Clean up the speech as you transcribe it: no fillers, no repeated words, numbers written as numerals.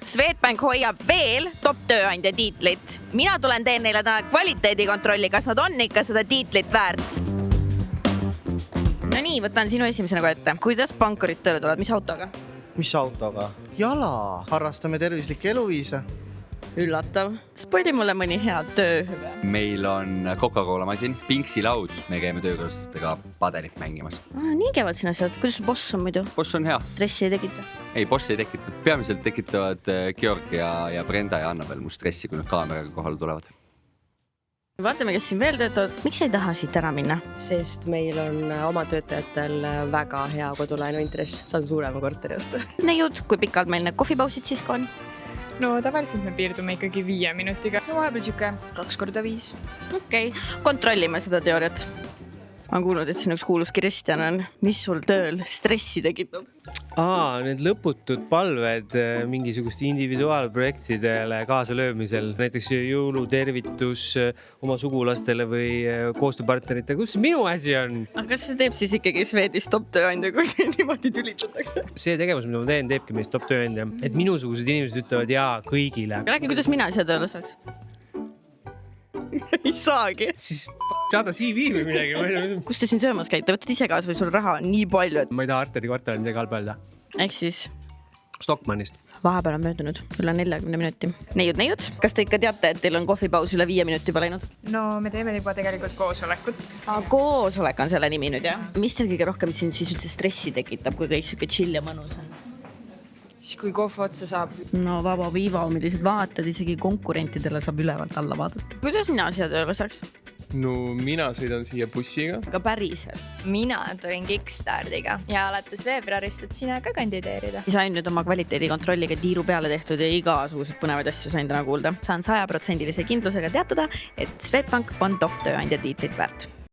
Swedbank hoiab veel top tööandja tiitlit. Mina teen neile täna kvaliteedikontrolli, kas nad on ikka seda tiitlit väärt. No nii, võtan sinu esimesena kohe ette. Kuidas pankurid tööle tulevad? Mis autoga? Mis autoga? Jala. Harrastame tervislikke eluviise. Üllatav. Spoili mulle mõni hea tööhüve. Meil on Coca-Cola masin, Pinksi laud. Me käime töökaaslastega padelit mängimas. Nii käivad siin asjad. Kuidas boss on muidu? Boss on hea. Stressi ei tekita? Ei, boss ei tekita. Peamiselt tekitavad Georg ja Brenda ja Annabel mu stressi, kui nad kaameraga kohale tulevad. Vaatame, kes siin veel töötavad. Miks ei taha siit ära minna? Sest meil on oma töötajatel väga hea kodulaenu intress. Saan suurema korteri osta. Neiud, kui pikalt meil need kohvipausid siis ka on? No tavaliselt me piirdume ikkagi 5 minutiga. No vahepeal siuke 2x5. Okei, kontrollime seda teooriat. Ma olen kuulnud, et siin üks kuulus Kristjan on. Mis sul tööl stressi tekitab? Need lõputud palved mingisugust individuaalprojektidele kaasalöömisel, näiteks jõulutervitus oma sugulastele või koostööpartneritele. Kus minu asi on? Aga kas see teeb siis ikkagi Swedis top tööandja, kui see niimoodi tülitatakse? See tegevus, mida ma teen, teebki meist top tööandja. Et minusugused inimesed ütlevad jaa kõigile. Räägi, kuidas mina siia tööle saaks? Ei saagi. Siis saada CV või midagi. Kus te siin söömas käite? Võtad ise kaasa või sul raha on nii palju, et... Ma ei taha Arteri kvartali midagi halba öelda. Ehk siis... Stockmannist. Vahepeal on möödunud üle 40 minuti. Neiud. Kas te ikka teate, et teil on kohvipaus üle 5 minuti juba läinud? No me teeme juba tegelikult koosolekut. Koosolek on selle nimi nüüd, jah? Mis teil kõige rohkem siin siis üldse stressi tekitab, kui kõik siuke chill ja mõnus on? Siis kui kohv otsa saab. No vaba viiva, millised vaatad, isegi konkurentidele saab ülevalt alla vaadata. Kuidas mina siia tööle saaks? No mina sõidan siia bussiga. Aga päriselt. Mina tulin Kickstartiga ja alates veebruarist saad sina ka kandideerida. Sain nüüd oma kvaliteedikontrolliga tiiru peale tehtud ja igasugused põnevaid asju sain täna kuulda. Saan 100% kindlusega teatada, et Swedbank on top tööandja tiitlit väärt.